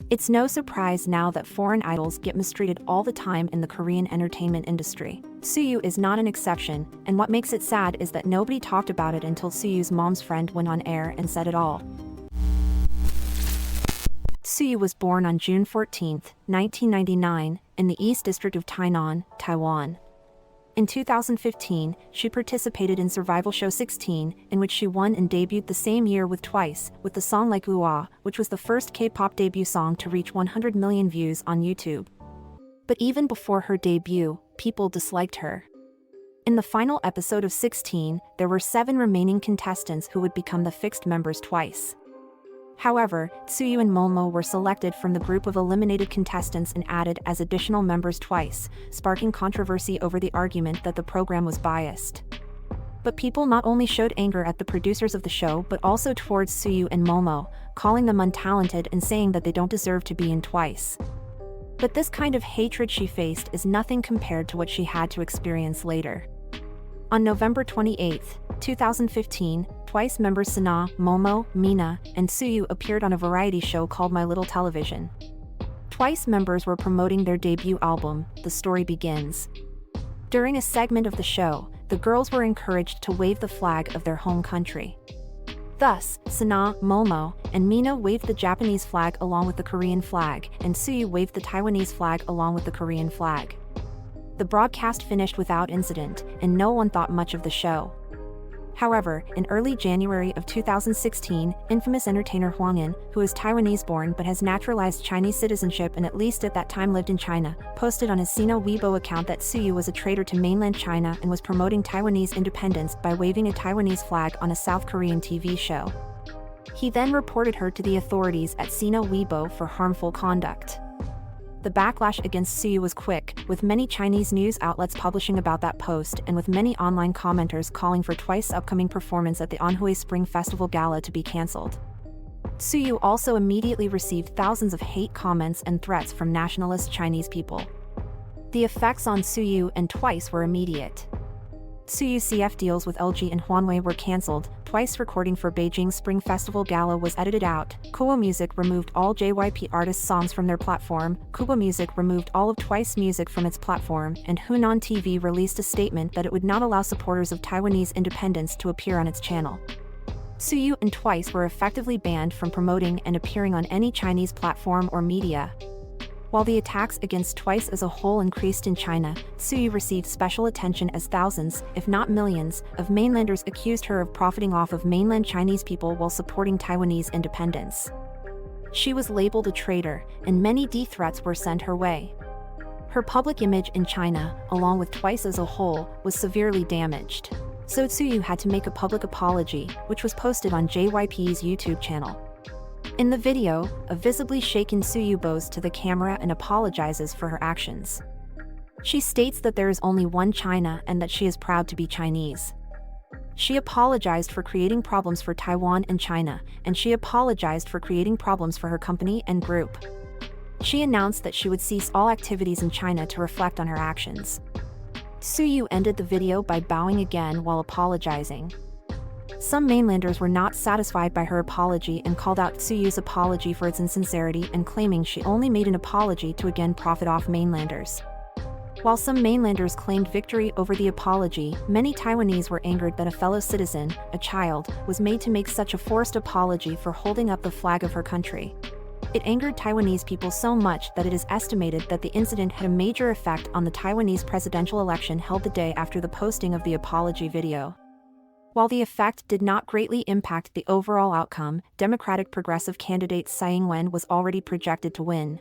It's no surprise now that foreign idols get mistreated all the time in the Korean entertainment industry. Tzuyu is not an exception, and what makes it sad is that nobody talked about it until Tsuyu's mom's friend went on air and said it all. Tzuyu was born on June 14, 1999, in the East District of Tainan, Taiwan. In 2015, she participated in Survival Show 16, in which she won and debuted the same year with Twice, with the song Like Ua, which was the first K-pop debut song to reach 100 million views on YouTube. But even before her debut, people disliked her. In the final episode of 16, there were 7 remaining contestants who would become the fixed members twice. However, Tzuyu and Momo were selected from the group of eliminated contestants and added as additional members twice, sparking controversy over the argument that the program was biased. But people not only showed anger at the producers of the show but also towards Tzuyu and Momo, calling them untalented and saying that they don't deserve to be in Twice. But this kind of hatred she faced is nothing compared to what she had to experience later. On November 28, 2015, Twice members Sana, Momo, Mina, and Tzuyu appeared on a variety show called My Little Television. Twice members were promoting their debut album, The Story Begins. During a segment of the show, the girls were encouraged to wave the flag of their home country. Thus, Sana, Momo, and Mina waved the Japanese flag along with the Korean flag, and Tzuyu waved the Taiwanese flag along with the Korean flag. The broadcast finished without incident, and no one thought much of the show. However, in early January of 2016, infamous entertainer Hwang In, who is Taiwanese-born but has naturalized Chinese citizenship and at least at that time lived in China, posted on his Sina Weibo account that Tzuyu was a traitor to mainland China and was promoting Taiwanese independence by waving a Taiwanese flag on a South Korean TV show. He then reported her to the authorities at Sina Weibo for harmful conduct. The backlash against Tzuyu was quick, with many Chinese news outlets publishing about that post and with many online commenters calling for Twice's upcoming performance at the Anhui Spring Festival Gala to be cancelled. Tzuyu also immediately received thousands of hate comments and threats from nationalist Chinese people. The effects on Tzuyu and Twice were immediate. Tsuyu's CF deals with LG and Huawei were cancelled, Twice recording for Beijing Spring Festival Gala was edited out, Kubo Music removed all JYP artists' songs from their platform, Kubo Music removed all of Twice music from its platform, and Hunan TV released a statement that it would not allow supporters of Taiwanese independence to appear on its channel. Tzuyu and Twice were effectively banned from promoting and appearing on any Chinese platform or media. While the attacks against Twice as a whole increased in China, Tzuyu received special attention as thousands, if not millions, of mainlanders accused her of profiting off of mainland Chinese people while supporting Taiwanese independence. She was labeled a traitor, and many death threats were sent her way. Her public image in China, along with Twice as a whole, was severely damaged. So Tzuyu had to make a public apology, which was posted on JYP's YouTube channel. In the video, a visibly shaken Tzuyu bows to the camera and apologizes for her actions. She states that there is only one China and that she is proud to be Chinese. She apologized for creating problems for Taiwan and China, and she apologized for creating problems for her company and group. She announced that she would cease all activities in China to reflect on her actions. Tzuyu ended the video by bowing again while apologizing. Some mainlanders were not satisfied by her apology and called out Tsuyu's apology for its insincerity and claiming she only made an apology to again profit off mainlanders. While some mainlanders claimed victory over the apology, many Taiwanese were angered that a fellow citizen, a child, was made to make such a forced apology for holding up the flag of her country. It angered Taiwanese people so much that it is estimated that the incident had a major effect on the Taiwanese presidential election held the day after the posting of the apology video. While the effect did not greatly impact the overall outcome, Democratic Progressive candidate Tsai Ing-wen was already projected to win.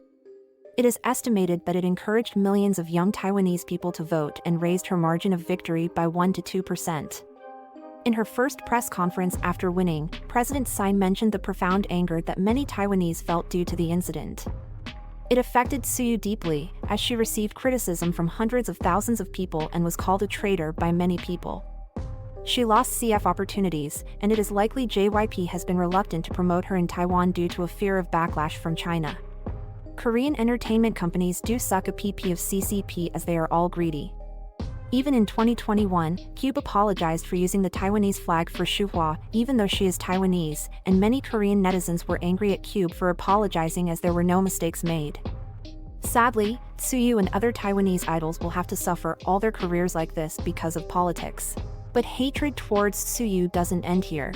It is estimated that it encouraged millions of young Taiwanese people to vote and raised her margin of victory by 1 to 2%. In her first press conference after winning, President Tsai mentioned the profound anger that many Taiwanese felt due to the incident. It affected Tzuyu deeply, as she received criticism from hundreds of thousands of people and was called a traitor by many people. She lost CF opportunities, and it is likely JYP has been reluctant to promote her in Taiwan due to a fear of backlash from China. Korean entertainment companies do suck a PP of CCP as they are all greedy. Even in 2021, Cube apologized for using the Taiwanese flag for Shuhua, even though she is Taiwanese, and many Korean netizens were angry at Cube for apologizing as there were no mistakes made. Sadly, Tzuyu and other Taiwanese idols will have to suffer all their careers like this because of politics. But hatred towards Tzuyu doesn't end here.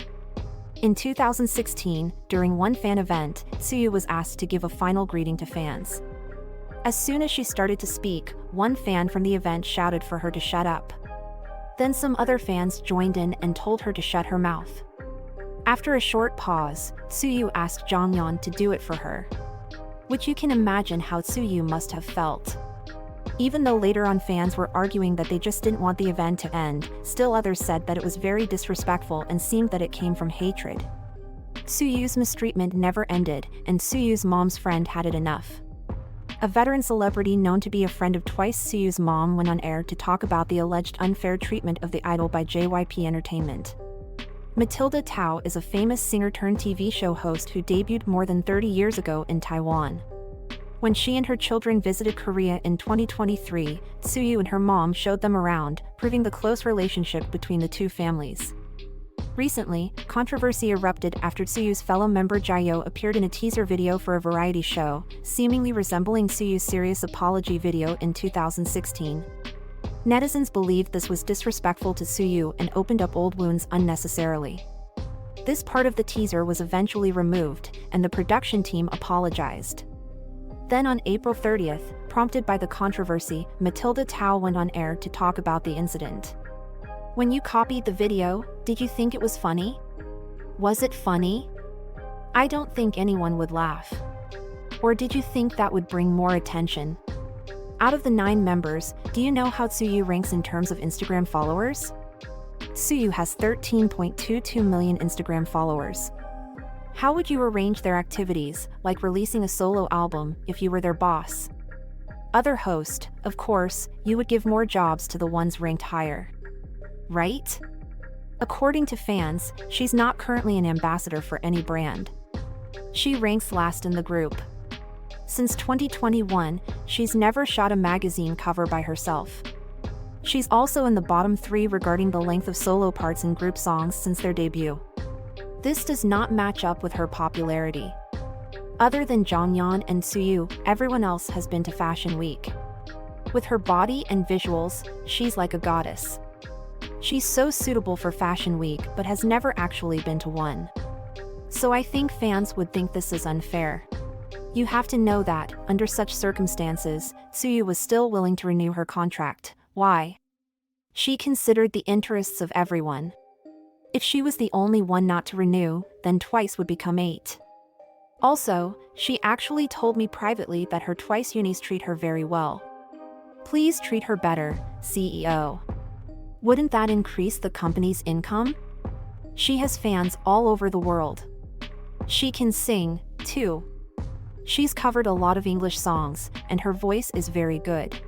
In 2016, during one fan event, Tzuyu was asked to give a final greeting to fans. As soon as she started to speak, one fan from the event shouted for her to shut up. Then some other fans joined in and told her to shut her mouth. After a short pause, Tzuyu asked Jonghyun to do it for her. Which you can imagine how Tzuyu must have felt. Even though later on fans were arguing that they just didn't want the event to end, still others said that it was very disrespectful and seemed that it came from hatred. Tsuyu's mistreatment never ended, and Tsuyu's mom's friend had it enough. A veteran celebrity known to be a friend of Twice Tsuyu's mom went on air to talk about the alleged unfair treatment of the idol by JYP Entertainment. Matilda Tao is a famous singer-turned-TV show host who debuted more than 30 years ago in Taiwan. When she and her children visited Korea in 2023, Tzuyu and her mom showed them around, proving the close relationship between the two families. Recently, controversy erupted after Tsuyu's fellow member Jaeyo appeared in a teaser video for a variety show, seemingly resembling Tsuyu's serious apology video in 2016. Netizens believed this was disrespectful to Tzuyu and opened up old wounds unnecessarily. This part of the teaser was eventually removed, and the production team apologized. Then on April 30th, prompted by the controversy, Matilda Tao went on air to talk about the incident. When you copied the video, did you think it was funny? Was it funny? I don't think anyone would laugh. Or did you think that would bring more attention? Out of the 9 members, do you know how Tzuyu ranks in terms of Instagram followers? Tzuyu has 13.22 million Instagram followers. How would you arrange their activities, like releasing a solo album, if you were their boss? Other host, of course, you would give more jobs to the ones ranked higher. Right? According to fans, she's not currently an ambassador for any brand. She ranks last in the group. Since 2021, she's never shot a magazine cover by herself. She's also in the bottom 3 regarding the length of solo parts in group songs since their debut. This does not match up with her popularity. Other than Jonghyun and Tzuyu, everyone else has been to Fashion Week. With her body and visuals, she's like a goddess. She's so suitable for Fashion Week but has never actually been to one. So I think fans would think this is unfair. You have to know that, under such circumstances, Tzuyu was still willing to renew her contract. Why? She considered the interests of everyone. If she was the only one not to renew, then Twice would become 8. Also, she actually told me privately that her Twice unis treat her very well. Please treat her better, CEO. Wouldn't that increase the company's income? She has fans all over the world. She can sing, too. She's covered a lot of English songs, and her voice is very good.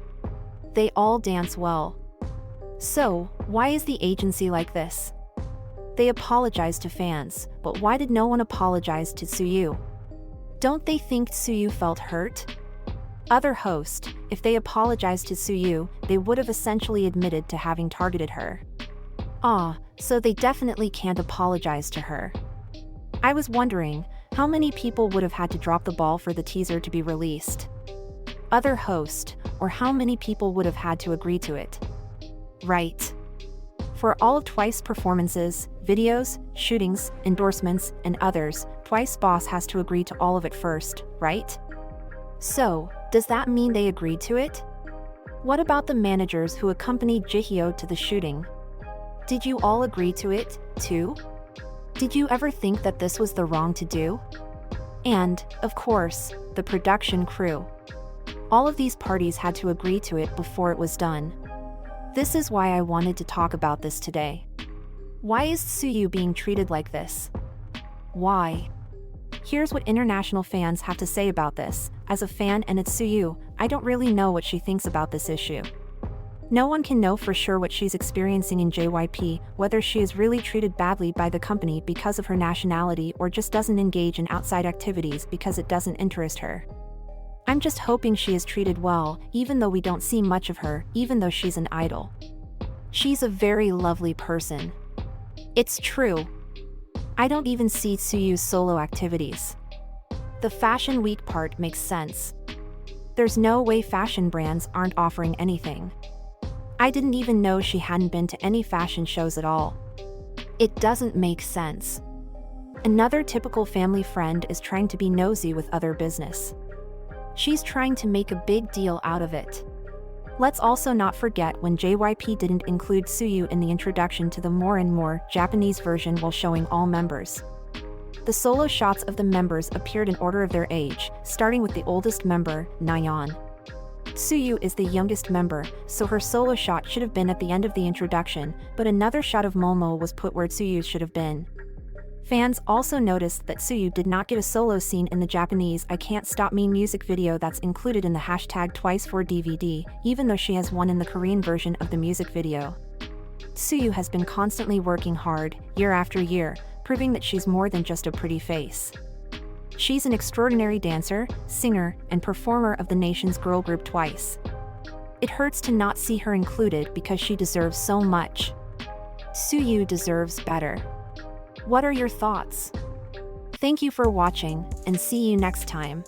They all dance well. So, why is the agency like this? They apologized to fans, but why did no one apologize to Tzuyu? Don't they think Tzuyu felt hurt? Other host, if they apologized to Tzuyu, they would have essentially admitted to having targeted her. So they definitely can't apologize to her. I was wondering, how many people would have had to drop the ball for the teaser to be released? Other host, or how many people would have had to agree to it? Right. For all of Twice performances, videos, shootings, endorsements, and others, Twice boss has to agree to all of it first, right? So, does that mean they agreed to it? What about the managers who accompanied GUMIHO to the shooting? Did you all agree to it, too? Did you ever think that this was the wrong to do? And, of course, the production crew. All of these parties had to agree to it before it was done. This is why I wanted to talk about this today. Why is Tzuyu being treated like this? Why? Here's what international fans have to say about this. As a fan and it's Tzuyu, I don't really know what she thinks about this issue. No one can know for sure what she's experiencing in JYP, whether she is really treated badly by the company because of her nationality or just doesn't engage in outside activities because it doesn't interest her. I'm just hoping she is treated well, even though we don't see much of her, even though she's an idol. She's a very lovely person. It's true. I don't even see Tsuyu's solo activities. The Fashion Week part makes sense. There's no way fashion brands aren't offering anything. I didn't even know she hadn't been to any fashion shows at all. It doesn't make sense. Another typical family friend is trying to be nosy with other business. She's trying to make a big deal out of it. Let's also not forget when JYP didn't include Tzuyu in the introduction to the More and More Japanese version while showing all members. The solo shots of the members appeared in order of their age, starting with the oldest member, Nayeon. Tzuyu is the youngest member, so her solo shot should have been at the end of the introduction, but another shot of Momo was put where Tsuyu should have been. Fans also noticed that Tzuyu did not get a solo scene in the Japanese I Can't Stop Me music video that's included in the hashtag #twice4DVD, even though she has one in the Korean version of the music video. Tzuyu has been constantly working hard, year after year, proving that she's more than just a pretty face. She's an extraordinary dancer, singer, and performer of the nation's girl group Twice. It hurts to not see her included because she deserves so much. Tzuyu deserves better. What are your thoughts? Thank you for watching, and see you next time.